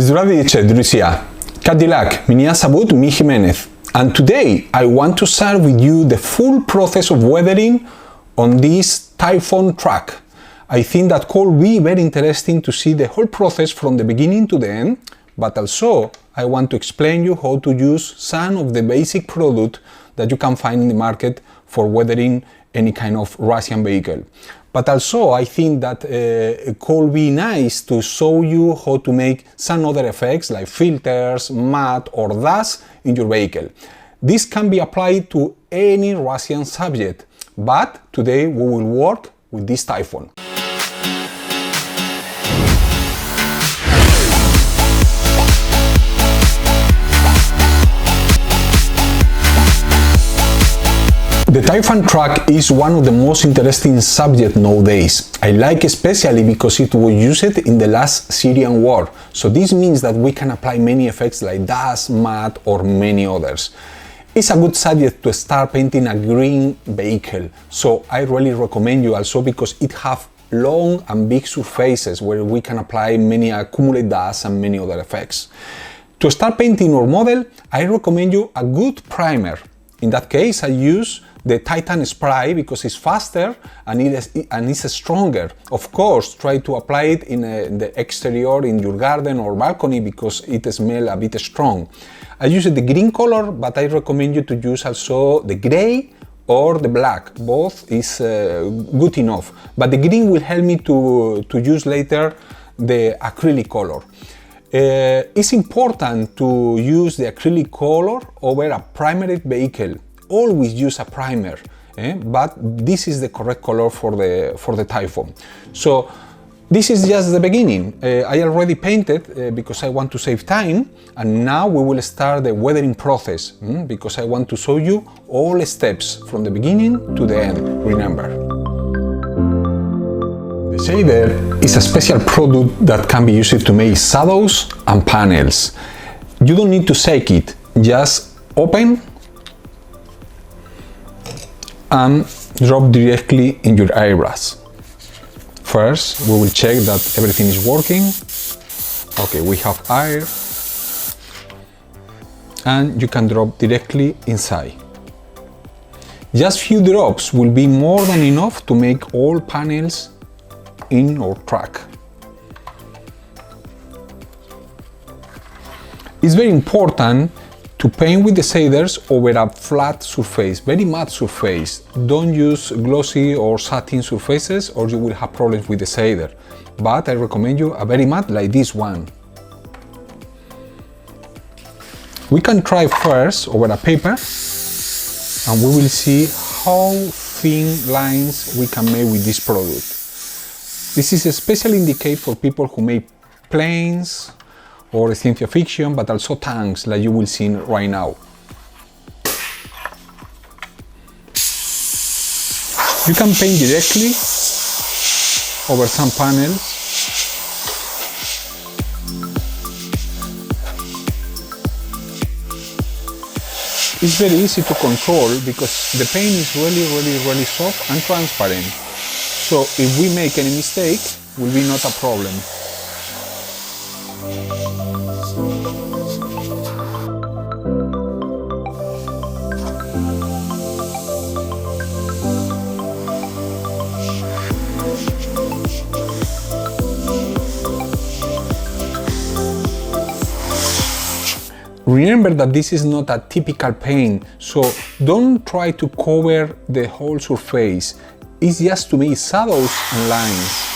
Здравейте, друзья! Cadillac, меня зовут Мигель Хименес, and today I want to share with you the full process of weathering on this Taifun-K. I think that could be very interesting to see the whole process from the beginning to the end, but also I want to explain you how to use some of the basic products that you can find in the market for weathering any kind of Russian vehicle. But also I think that it could be nice to show you how to make some other effects like filters, matte or dust in your vehicle. This can be applied to any Russian subject, but today we will work with this Taifun. The Taifun-K is one of the most interesting subjects nowadays. I like especially because it was used in the last Syrian war. So this means that we can apply many effects like dust, matte or many others. It's a good subject to start painting a green vehicle. So I really recommend you also because it has long and big surfaces where we can apply many accumulated dust and many other effects. To start painting our model, I recommend you a good primer. In that case, I use the Titan spray because it's faster and it's stronger. Of course, try to apply it in the exterior in your garden or balcony because it smells a bit strong. I use the green color, but I recommend you to use also the gray or the black. Both is good enough, but the green will help me to use later the acrylic color. It's important to use the acrylic color over a primered vehicle. Always use a primer, but this is the correct color for the Taifun. So this is just the beginning. I already painted because I want to save time, and now we will start the weathering process because I want to show you all the steps from the beginning to the end. Remember. The shader is a special product that can be used to make shadows and panels. You don't need to shake it, just open and drop directly in your airbrush. First, we will check that everything is working. Okay, we have air, and you can drop directly inside. Just few drops will be more than enough to make all panels in our track. It's very important to paint with the shaders over a flat surface, very matte surface. Don't use glossy or satin surfaces or you will have problems with the shader. But I recommend you a very matte like this one. We can try first over a paper and we will see how thin lines we can make with this product. This is especially indicated for people who make planes or science fiction, but also tanks like you will see right now. You can paint directly over some panels. It's very easy to control because the paint is really soft and transparent. So if we make any mistake, will be not a problem. Remember that this is not a typical paint, so don't try to cover the whole surface. It's just to make shadows and lines.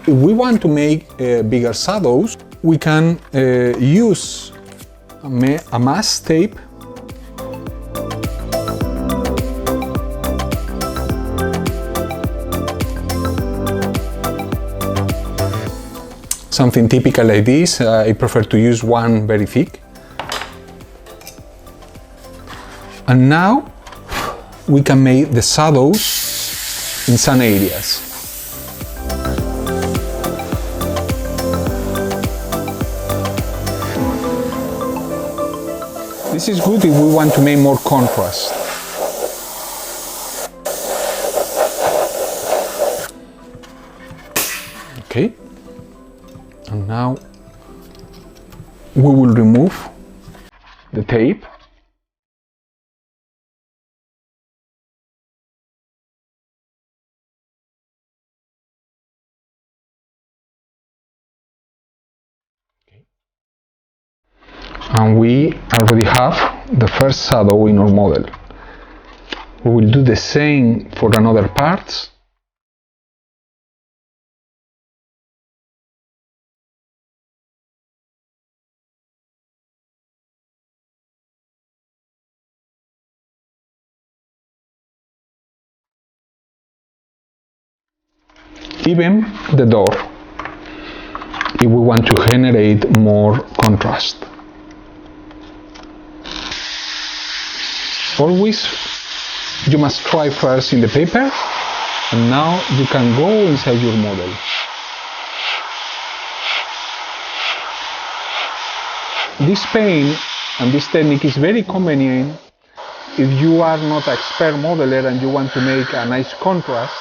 If we want to make bigger shadows, we can use a mask tape something typical like this. I prefer to use one very thick. And now we can make the shadows in some areas. This is good if we want to make more contrast. Okay, and now we will remove the tape. And we already have the first shadow in our model. We will do the same for another parts. Even the door, if we want to generate more contrast. Always you must try first in the paper, and now you can go inside your model. This paint and this technique is very convenient if you are not an expert modeler and you want to make a nice contrast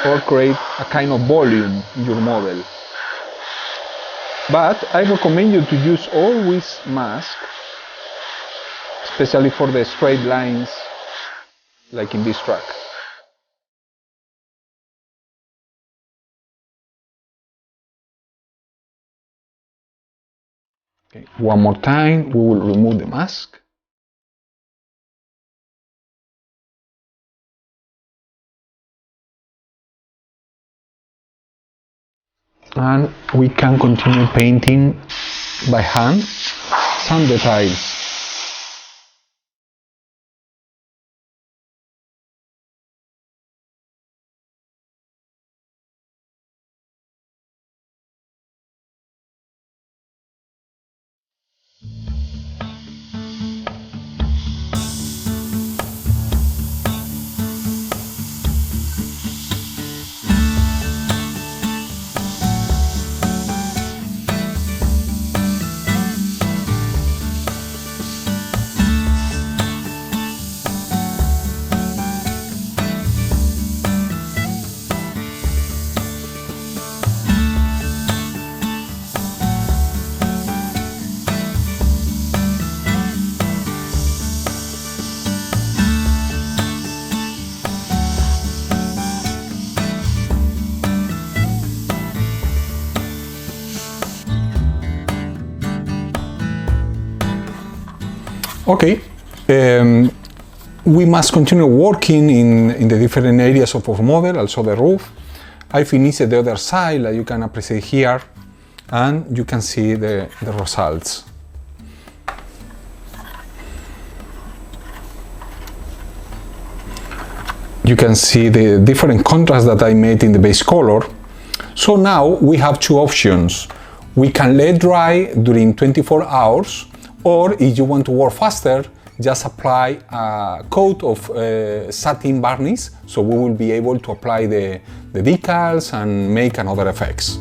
or create a kind of volume in your model. But I recommend you to use always mask, especially for the straight lines, like in this track. Okay. One more time, we will remove the mask. And we can continue painting by hand some details. Okay, we must continue working in the different areas of our model, also the roof. I finished the other side, like you can appreciate here, and you can see the results. You can see the different contrasts that I made in the base color. So now we have two options. We can let dry during 24 hours, or if you want to work faster, just apply a coat of satin varnish, so we will be able to apply the decals and make another effects.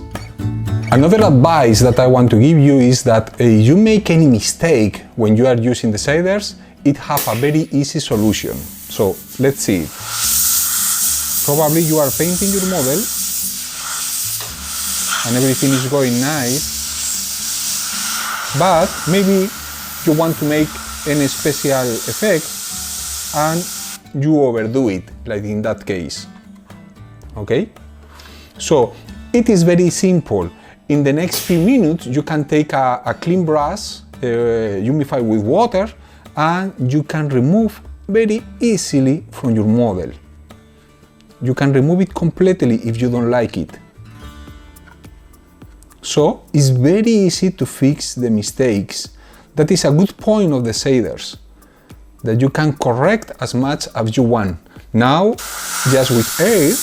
Another advice that I want to give you is that if you make any mistake when you are using the shaders, it has a very easy solution. So let's see. Probably you are painting your model and everything is going nice, but maybe you want to make any special effect and you overdo it, like in that case. Okay? So it is very simple. In the next few minutes you can take a clean brush, humidify with water, and you can remove very easily from your model. You can remove it completely if you don't like it. So it's very easy to fix the mistakes. That is a good point of the shaders, that you can correct as much as you want. Now, just with air,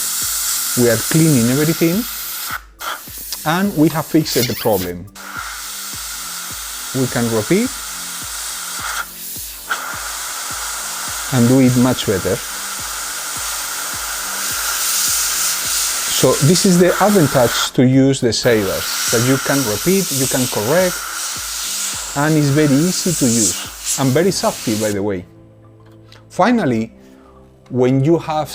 we are cleaning everything and we have fixed the problem. We can repeat and do it much better. So this is the advantage to use the shaders, that you can repeat, you can correct, and it's very easy to use and very softy, by the way. Finally, When you have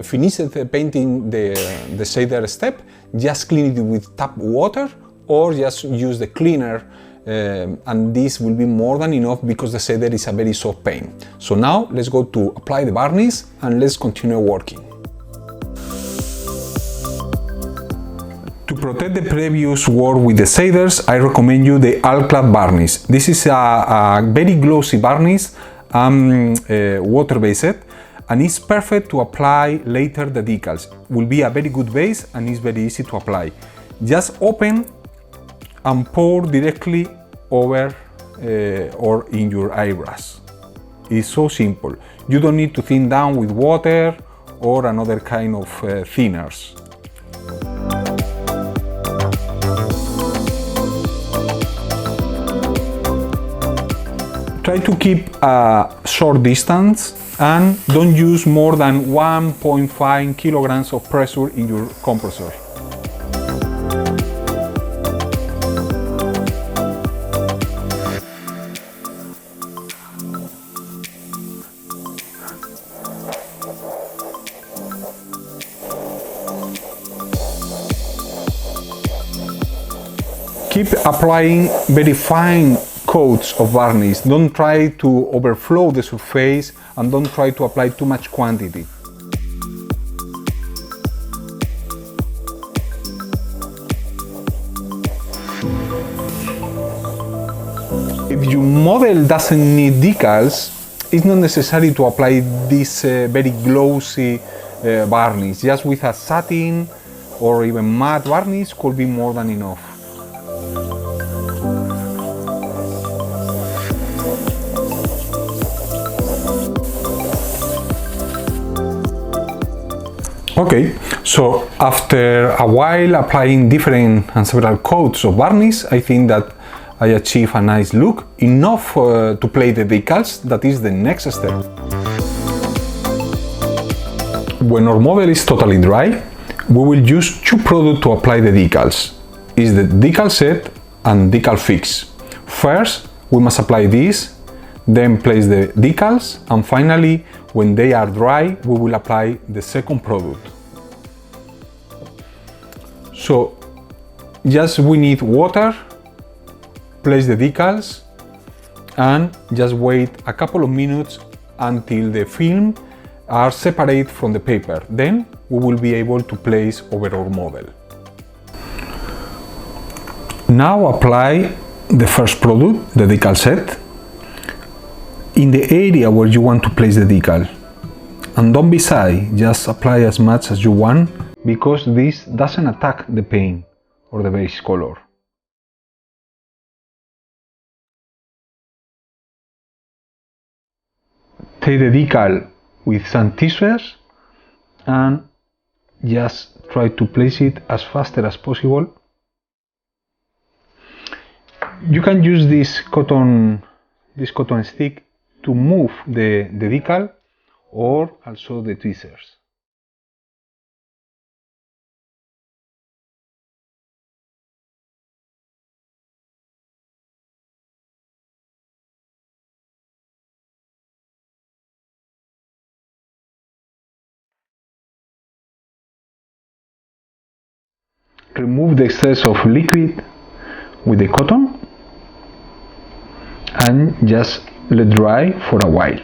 finished painting the shader step, just clean it with tap water or just use the cleaner, and this will be more than enough because the shader is a very soft paint. So now let's go to apply the varnish and let's continue working. To protect the previous work with the shaders, I recommend you the All-Clad varnish. This is a very glossy varnish, water-based, and it's perfect to apply later the decals. Will be a very good base and it's very easy to apply. Just open and pour directly over or in your eyebrows. It's so simple. You don't need to thin down with water or another kind of thinners. Try to keep a short distance and don't use more than 1.5 kilograms of pressure in your compressor. Keep applying very fine coats of varnish. Don't try to overflow the surface and don't try to apply too much quantity. If your model doesn't need decals, it's not necessary to apply this very glossy varnish. Just with a satin or even matte varnish could be more than enough. Okay, so after a while applying different and several coats of varnish, I think that I achieve a nice look, enough to play the decals. That is the next step. When our model is totally dry, we will use two products to apply the decals. It's the decal set and decal fix. First, we must apply this, then place the decals, and finally, when they are dry, we will apply the second product. So, just we need water, place the decals, and just wait a couple of minutes until the film are separated from the paper. Then we will be able to place over our model. Now apply the first product, the decal set, in the area where you want to place the decal. And don't be shy, just apply as much as you want because this doesn't attack the paint or the base color. Take the decal with some scissors and just try to place it as fast as possible. You can use this cotton stick to move the decal or also the tweezers. Remove the excess of liquid with the cotton and just let dry for a while.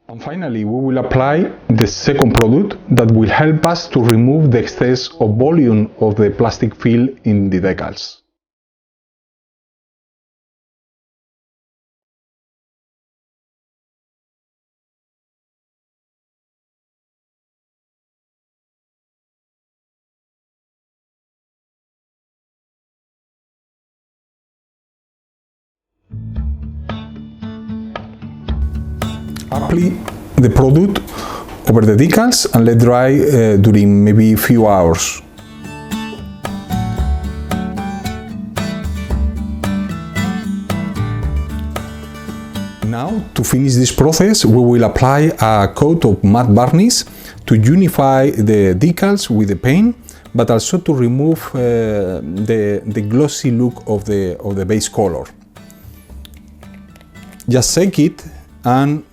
And finally, we will apply the second product that will help us to remove the excess of volume of the plastic film in the decals. Apply the product over the decals and let dry during maybe a few hours. Now, to finish this process, we will apply a coat of matte varnish to unify the decals with the paint, but also to remove the glossy look of the base color. Just shake it and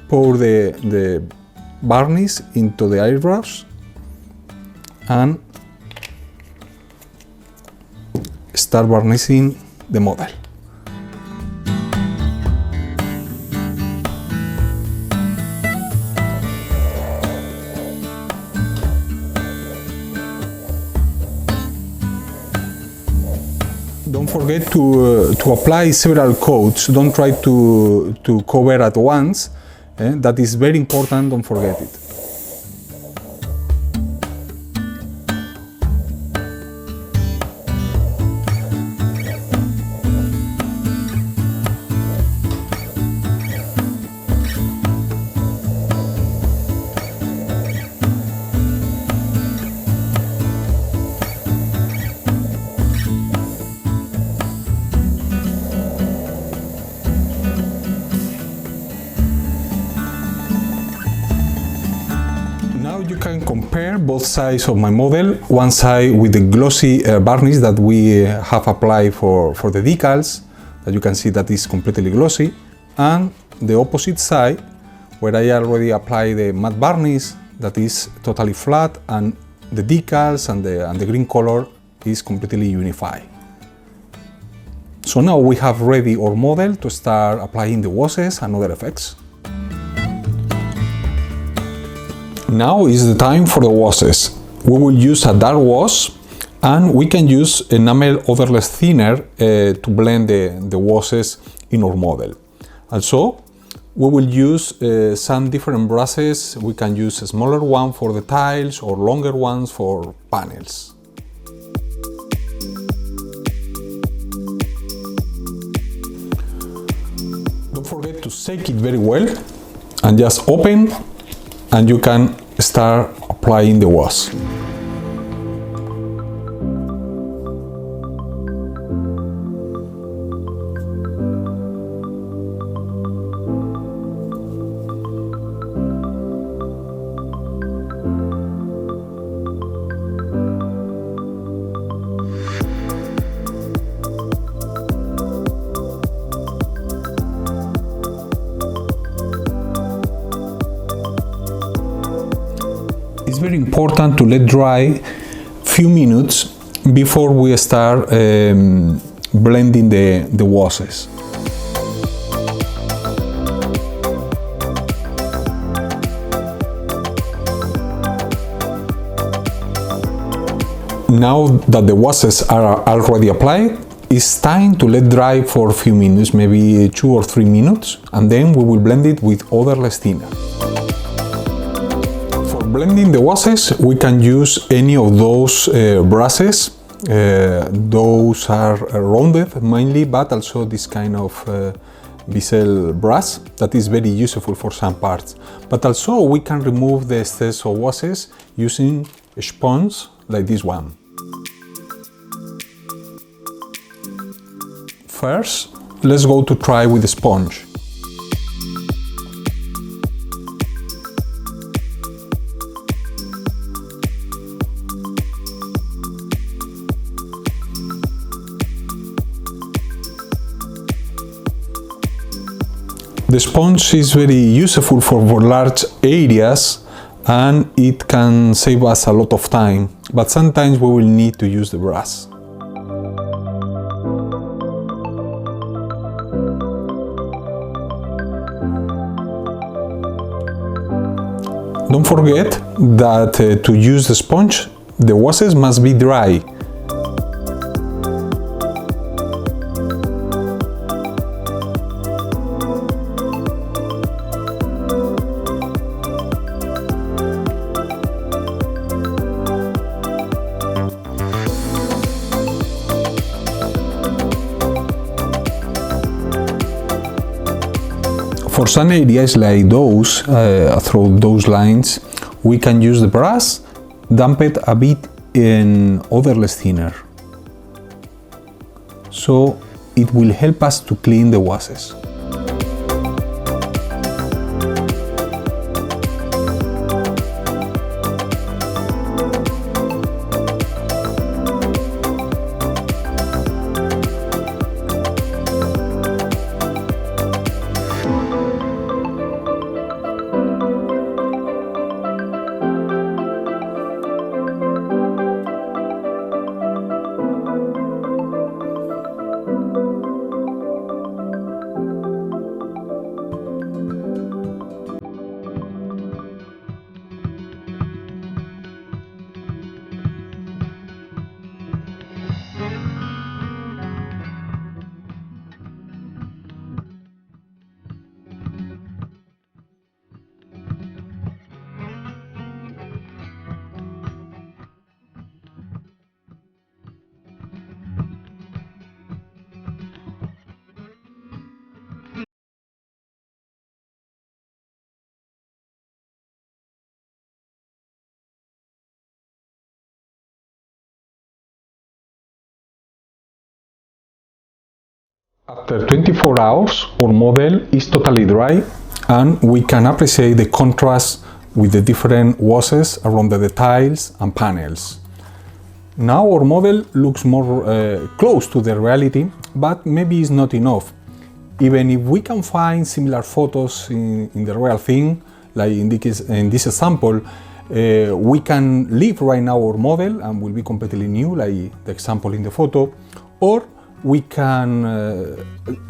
pour the varnish into the eyebrows and start varnishing the model. Don't forget to apply several coats. Don't try to cover at once. That is very important, don't forget it. You can compare both sides of my model, one side with the glossy varnish that we have applied for the decals, that you can see that is completely glossy, and the opposite side where I already applied the matte varnish that is totally flat and the decals and the green color is completely unified. So now we have ready our model to start applying the washes and other effects. Now is the time for the washes. We will use a dark wash and we can use enamel odorless thinner to blend the washes in our model. Also, we will use some different brushes. We can use a smaller one for the tiles or longer ones for panels. Don't forget to shake it very well and just open and you can start applying the wash. It's very important to let dry few minutes before we start blending the washes. Now that the washes are already applied, it's time to let dry for a few minutes, maybe 2 or 3 minutes, and then we will blend it with odorless thinner. Blending the washes, we can use any of those brushes. Those are rounded mainly, but also this kind of bisel brush that is very useful for some parts. But also we can remove the excess of washes using a sponge like this one. First, let's go to try with the sponge. The sponge is very useful for large areas and it can save us a lot of time, but sometimes we will need to use the brush. Don't forget that to use the sponge, the washes must be dry. For some areas like those, through those lines, we can use the brush, damp it a bit in odorless thinner. So it will help us to clean the washes. After 24 hours, our model is totally dry and we can appreciate the contrast with the different washes around the details and panels. Now our model looks more close to the reality, but maybe it's not enough. Even if we can find similar photos in the real thing, like in this example, we can leave right now our model and will be completely new, like the example in the photo, or we can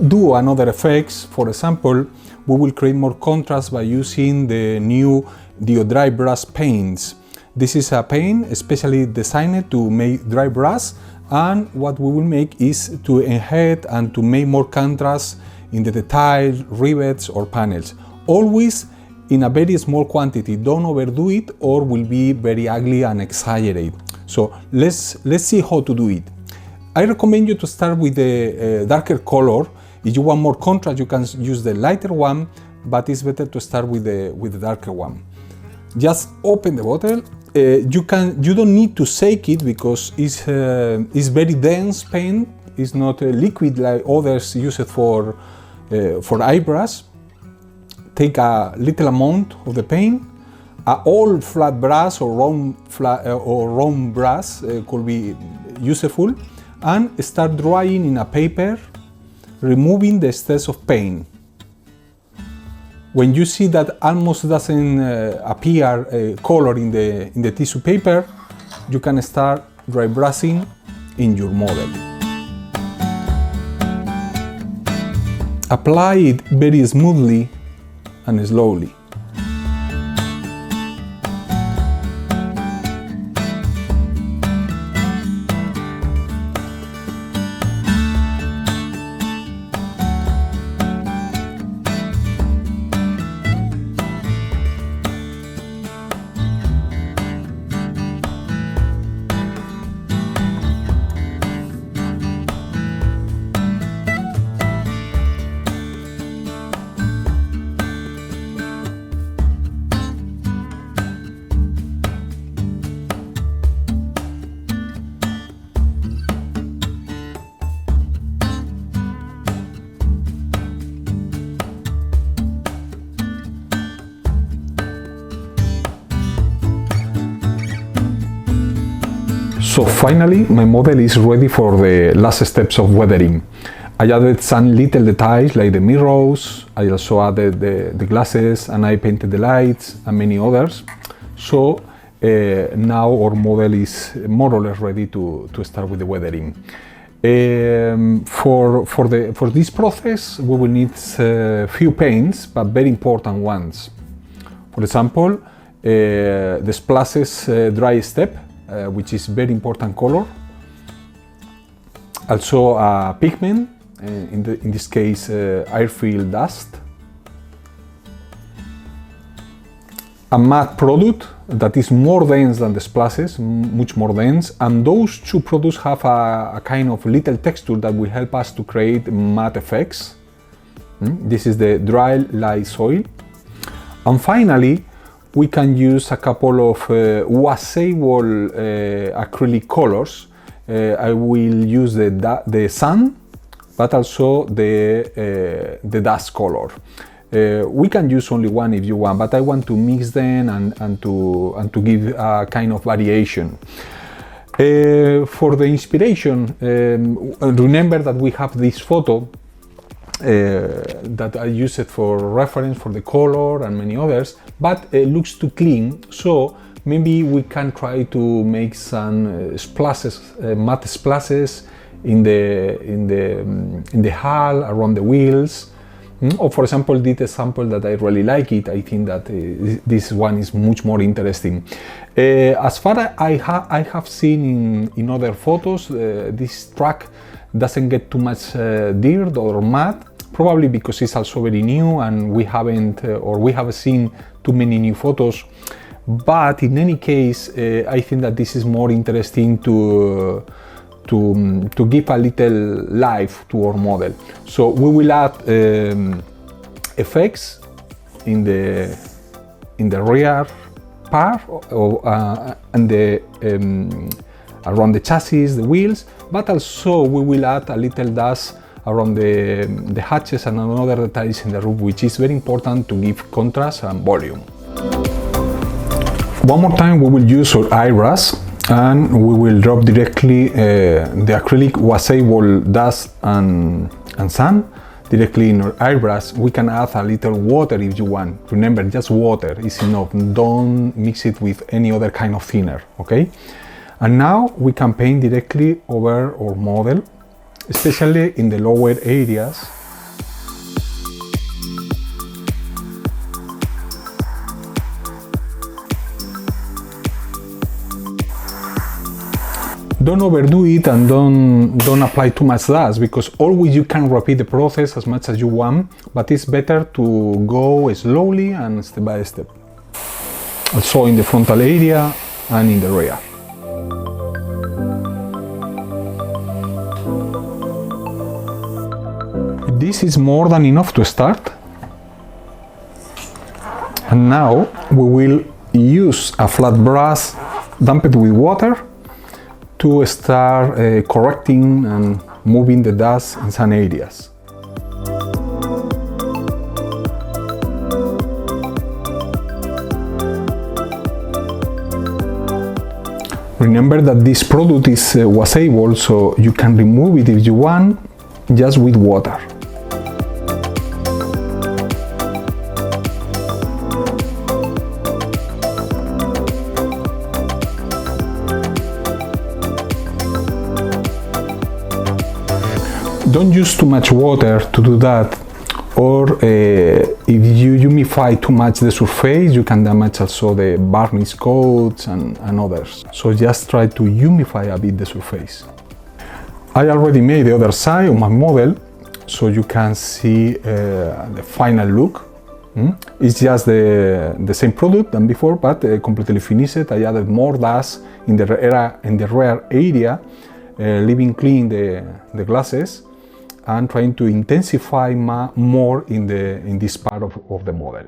do another effects. For example, we will create more contrast by using the new dry brush paints. This is a paint especially designed to make dry brush, and what we will make is to enhance and to make more contrast in the details, rivets or panels. Always in a very small quantity, don't overdo it or will be very ugly and exaggerate. So let's see how to do it. I recommend you to start with the darker color. If you want more contrast, you can use the lighter one, but it's better to start with the darker one. Just open the bottle. You don't need to shake it because it's very dense paint. It's not liquid like others use it for eyebrows. Take a little amount of the paint. An old flat brush or round brush could be useful. And start drying in a paper, removing the excess of paint. When you see that almost doesn't appear color in the tissue paper, you can start dry brushing in your model. Apply it very smoothly and slowly. So finally, my model is ready for the last steps of weathering. I added some little details like the mirrors, I also added the glasses, and I painted the lights and many others. So now our model is more or less ready to start with the weathering. For this process, we will need few paints, but very important ones. For example, the splashes dry step, which is very important color. Also a pigment, in this case airfield dust. A matte product that is more dense than the splashes, much more dense, and those two products have a kind of little texture that will help us to create matte effects. This is the dry light soil. And finally, we can use a couple of washable acrylic colors. I will use the sun, but also the dust color. We can use only one if you want, but I want to mix them and to give a kind of variation. For the inspiration, remember that we have this photo that I use it for reference for the color and many others, but it looks too clean, so maybe we can try to make some splashes, matte splashes in the hull, around the wheels. Or for example, this example that I really like it, I think that this one is much more interesting. As far as I have seen in other photos, this truck doesn't get too much dirt or mud, probably because it's also very new and we haven't seen too many new photos. But in any case, I think that this is more interesting to give a little life to our model. So we will add effects in the rear part and around the chassis, the wheels, but also we will add a little dust around the hatches and other details in the roof, which is very important to give contrast and volume. One more time, we will use our eyebrush and we will drop directly the acrylic washable dust and sun directly in our airbrush. We can add a little water if you want. Remember, just water is enough. Don't mix it with any other kind of thinner, okay? And now we can paint directly over our model, especially in the lower areas. Don't overdo it and don't apply too much dust, because always you can repeat the process as much as you want, but it's better to go slowly and step by step. Also in the frontal area and in the rear. This is more than enough to start. And now we will use a flat brush damped with water to start correcting and moving the dust in some areas. Remember that this product is washable, so you can remove it if you want, just with water. Don't use too much water to do that, or if you humidify too much the surface, you can damage also the varnish coats and others. So just try to humidify a bit the surface. I already made the other side of my model, so you can see the final look. It's just the same product than before, but completely finished. I added more dust in the rear area, leaving clean the glasses, and trying to intensify more in this part of the model.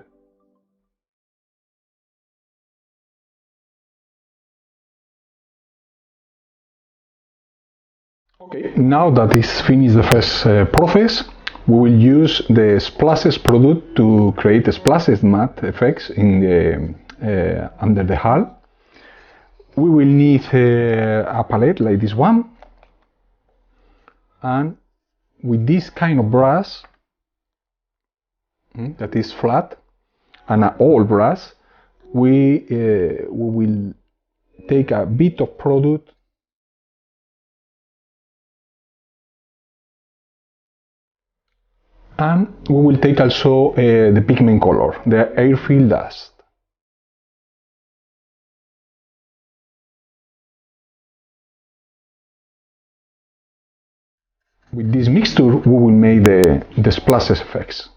Okay, now that is finished the first process, we will use the splashes product to create the splashes matte effects in the under the hull. We will need a palette like this one, and with this kind of brush that is flat and an old brush, we will take a bit of product and we will take also the pigment color, the airfield dust. With this mixture, we will make the splashes effects.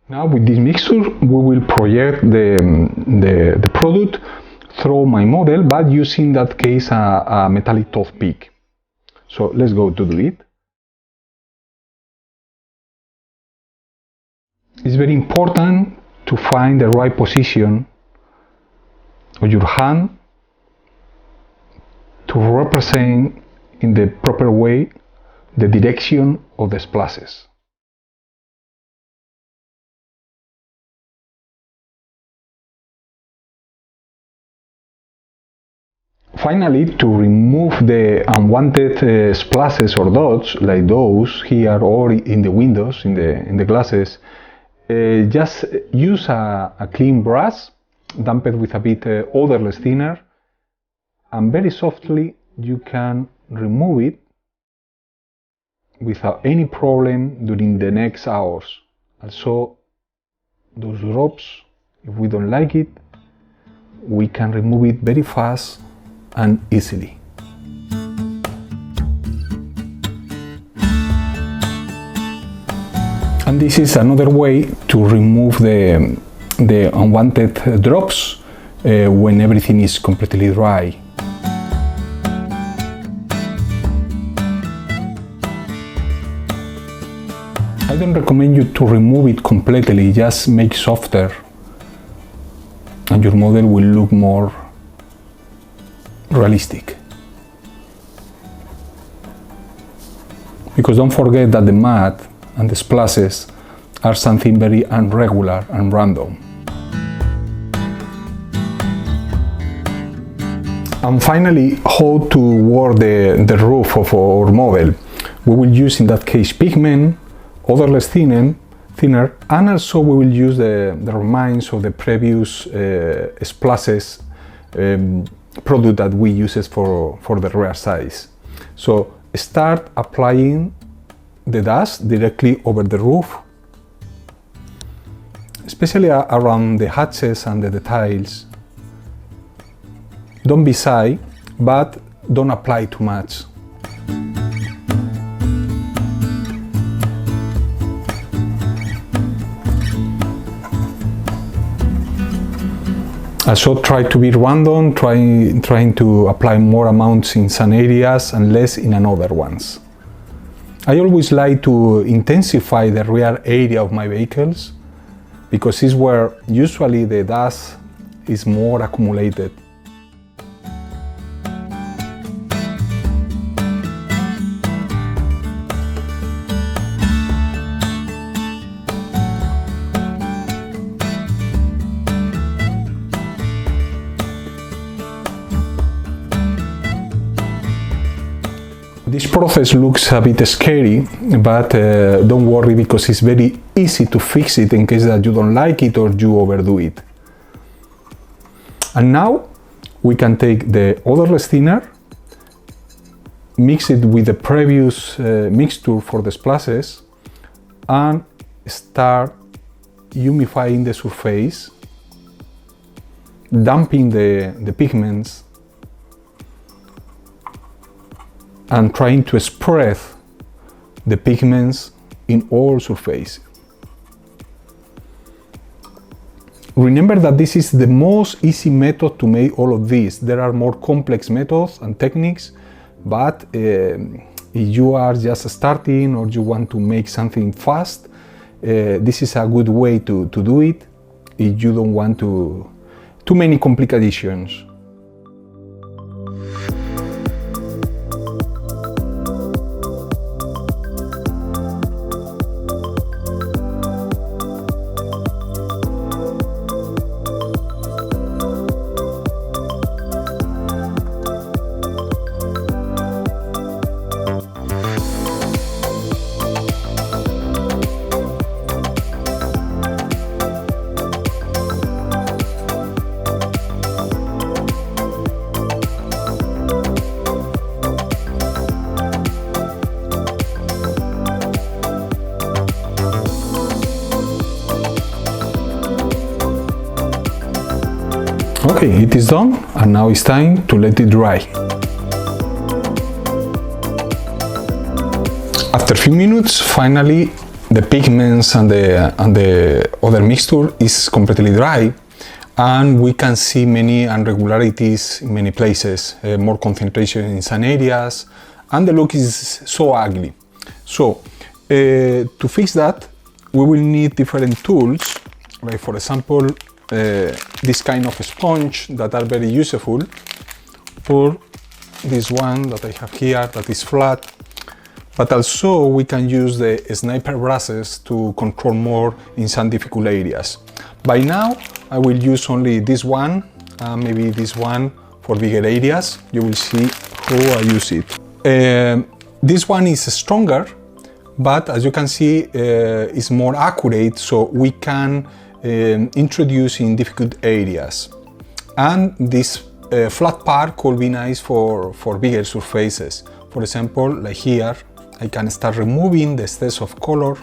Now with this mixture, we will project the product throw my model, but using in that case a metallic toothpick. So let's go to do it. It's very important to find the right position of your hand to represent in the proper way the direction of the splashes. Finally, to remove the unwanted splashes or dots like those here or in the windows, in the glasses, just use a clean brush, damp it with a bit odorless thinner, and very softly you can remove it without any problem during the next hours. Also, those drops, if we don't like it, we can remove it very fast and easily. And this is another way to remove the unwanted drops when everything is completely dry. I don't recommend you to remove it completely, just make softer and your model will look more realistic. Because don't forget that the matte and the splashes are something very irregular and random. And finally, how to work the roof of our model. We will use in that case pigment, odorless thinner, and also we will use the remains of the previous splashes product that we use for the rear size. So start applying the dust directly over the roof, especially around the hatches and the details. Don't be shy, but don't apply too much. Also try to be random, trying to apply more amounts in some areas and less in other ones. I always like to intensify the rear area of my vehicles because it's where usually the dust is more accumulated. This process looks a bit scary, but don't worry because it's very easy to fix it in case that you don't like it or you overdo it. And now we can take the odorless thinner, mix it with the previous mixture for the splashes, and start humidifying the surface, damping the pigments, and trying to spread the pigments in all surfaces. Remember that this is the most easy method to make all of this. There are more complex methods and techniques, but if you are just starting or you want to make something fast, this is a good way to do it if you don't want too many complications. Okay, it is done, and now it's time to let it dry. After a few minutes, finally, the pigments and the other mixture is completely dry, and we can see many irregularities in many places, more concentration in some areas, and the look is so ugly. So to fix that, we will need different tools, like for example this kind of sponge that are very useful, or this one that I have here that is flat. But also we can use the sniper brushes to control more in some difficult areas. By now I will use only this one, maybe this one for bigger areas. You will see how I use it. This one is stronger, but as you can see it's more accurate, so we can introduce in difficult areas. And this flat part could be nice for bigger surfaces. For example, like here, I can start removing the excess of color.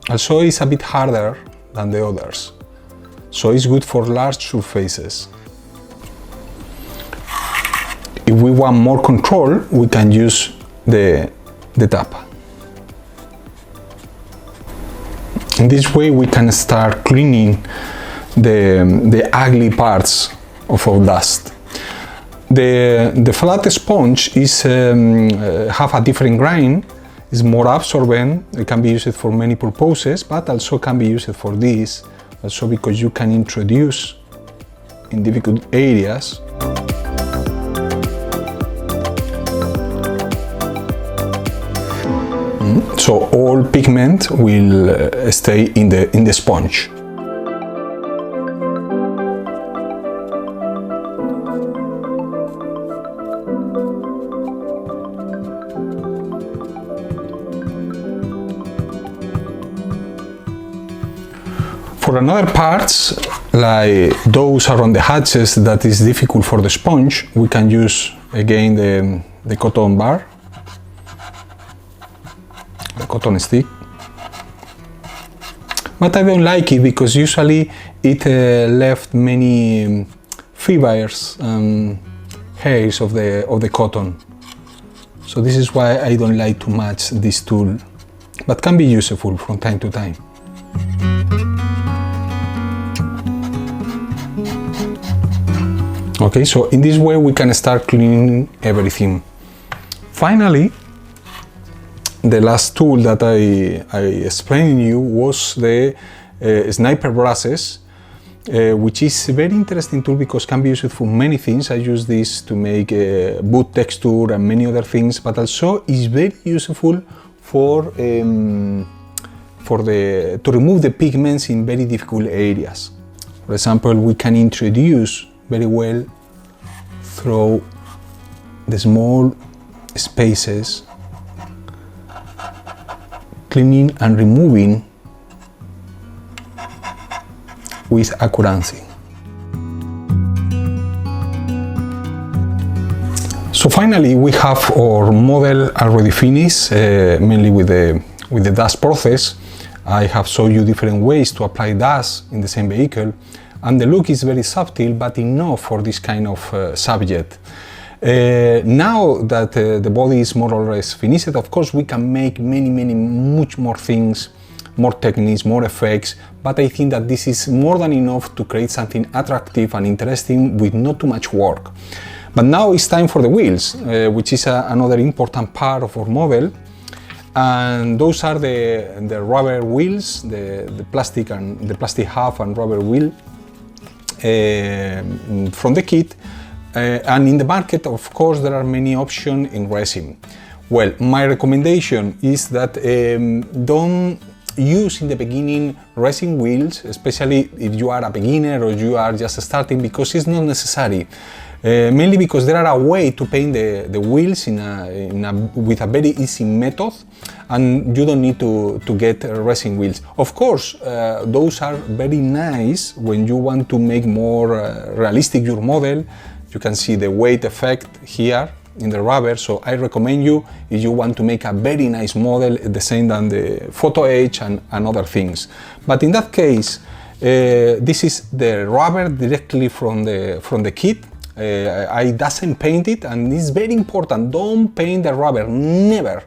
Also, it's a bit harder than the others, so it's good for large surfaces. If we want more control, we can use the tap. In this way, we can start cleaning the ugly parts of our dust. The flat sponge is have a different grain, is more absorbent. It can be used for many purposes, but also can be used for this, also because you can introduce in difficult areas. So all pigment will stay in the sponge. For another parts, like those around the hatches that is difficult for the sponge, we can use again the cotton bar, the cotton stick. But I don't like it because usually it left many fibers and hairs of the cotton. So this is why I don't like too much this tool, but can be useful from time to time. Okay, so in this way we can start cleaning everything. Finally, the last tool that I explained to you was the sniper brushes, which is a very interesting tool because can be used for many things. I use this to make boot texture and many other things, but also is very useful to remove the pigments in very difficult areas. For example, we can introduce very well through the small spaces, cleaning and removing with accuracy. So finally we have our model already finished, mainly with the dust process. I have shown you different ways to apply dust in the same vehicle, and the look is very subtle but enough for this kind of subject. Now that the body is more or less finished, of course we can make much more things, more techniques, more effects, but I think that this is more than enough to create something attractive and interesting with not too much work. But now it's time for the wheels, which is another important part of our model. And those are the rubber wheels, the plastic half and rubber wheel from the kit. And in the market, of course, there are many options in resin. Well, my recommendation is that don't use in the beginning resin wheels, especially if you are a beginner or you are just starting, because it's not necessary. Mainly because there are a way to paint the wheels with a very easy method, and you don't need to get resin wheels. Of course, those are very nice when you want to make more realistic your model. You can see the weight effect here in the rubber, so I recommend you if you want to make a very nice model, the same than the photo etch and other things. But in that case, this is the rubber directly from the kit. I doesn't paint it, and it's very important, don't paint the rubber, never,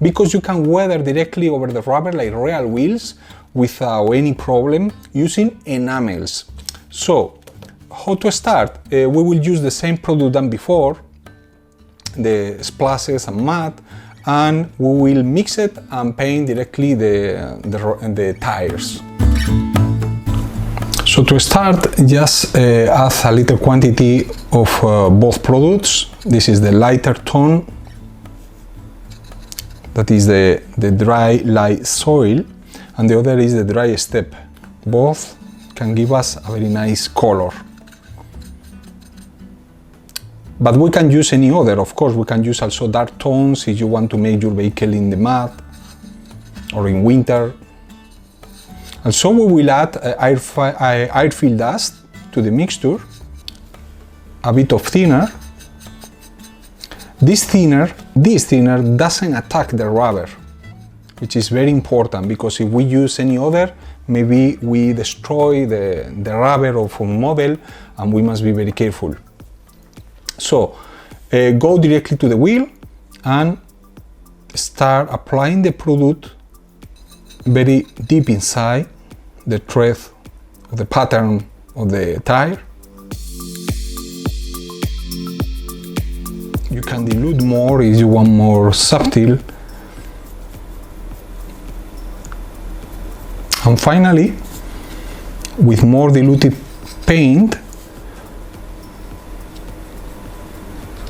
because you can weather directly over the rubber like real wheels without any problem using enamels. So, how to start? We will use the same product than before, the splashes and matte, and we will mix it and paint directly the tires. So to start, just add a little quantity of both products. This is the lighter tone, that is the dry light soil, and the other is the dry step. Both can give us a very nice color. But we can use any other, of course. We can use also dark tones if you want to make your vehicle in the mud or in winter. And so we will add air-filled dust to the mixture, a bit of thinner. This thinner doesn't attack the rubber, which is very important, because if we use any other, maybe we destroy the rubber of a model, and we must be very careful. So go directly to the wheel and start applying the product very deep inside the thread of the pattern of the tire. You can dilute more if you want more subtle. And finally, with more diluted paint,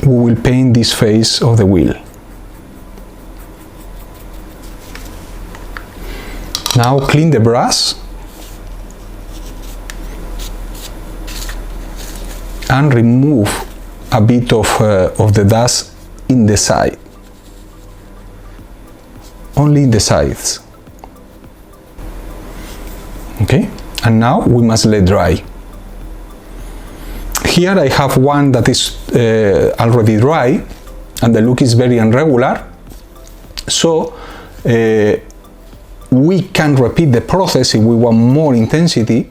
we will paint this face of the wheel. Now clean the brush and remove a bit of the dust in the side, only in the sides. Okay, and now we must let dry. Here I have one that is already dry, and the look is very irregular, so we can repeat the process if we want more intensity.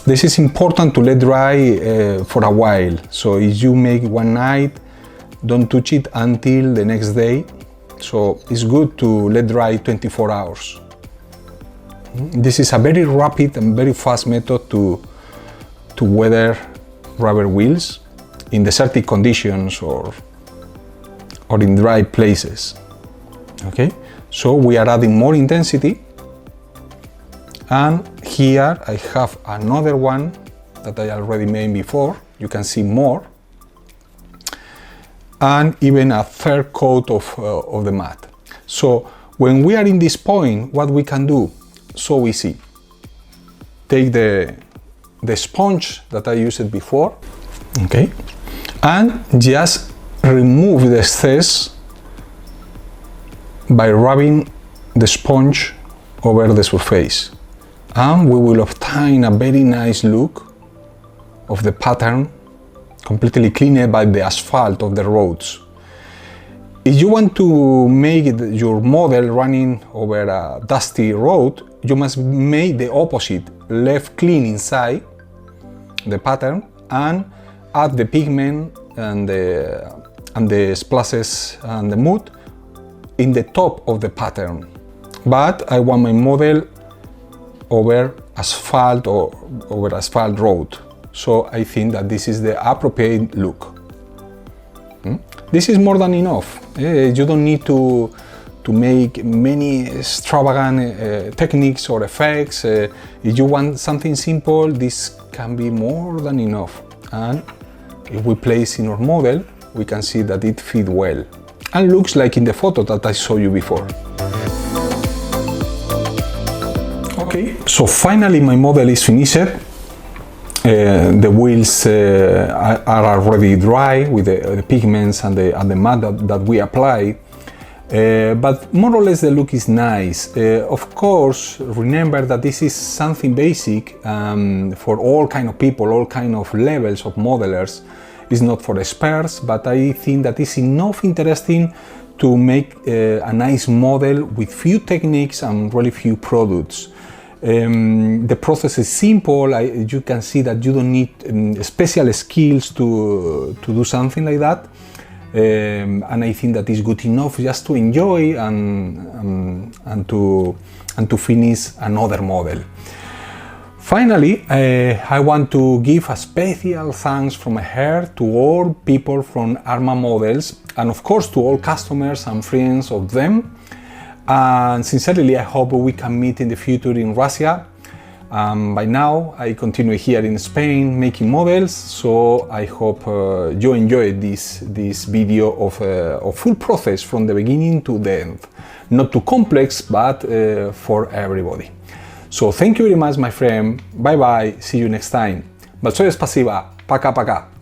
This is important to let dry for a while. So if you make one night, don't touch it until the next day. So it's good to let dry 24 hours. This is a very rapid and very fast method to weather rubber wheels in desertic conditions or in dry places. Okay, so we are adding more intensity, and here I have another one that I already made before. You can see more, and even a third coat of the matte. So when we are in this point, what we can do, so easy. Take the sponge that I used before, okay, and just remove the excess by rubbing the sponge over the surface, and we will obtain a very nice look of the pattern, completely cleaned by the asphalt of the roads. If you want to make your model running over a dusty road, you must make the opposite, left clean inside the pattern and add the pigment and the splashes and the mud in the top of the pattern. But I want my model over asphalt or over asphalt road. So I think that this is the appropriate look. This is more than enough. You don't need to make many extravagant techniques or effects. If you want something simple, this can be more than enough. And if we place in our model, we can see that it fits well and looks like in the photo that I showed you before. Okay, so finally my model is finished. The wheels are already dry with the pigments and the matte that we apply, but more or less the look is nice. Of course, remember that this is something basic for all kind of people, all kind of levels of modelers. It's not for experts, but I think that it's enough interesting to make a nice model with few techniques and really few products. The process is simple. You can see that you don't need special skills to do something like that. and I think that is good enough just to enjoy and to finish another model. Finally, I want to give a special thanks from my heart to all people from Arma Models, and of course to all customers and friends of them. And sincerely, I hope we can meet in the future in Russia. By now, I continue here in Spain making models, so I hope you enjoyed this video of a full process from the beginning to the end. Not too complex, but for everybody. So thank you very much, my friend. Bye bye. See you next time. Большое спасибо. Пока-пока.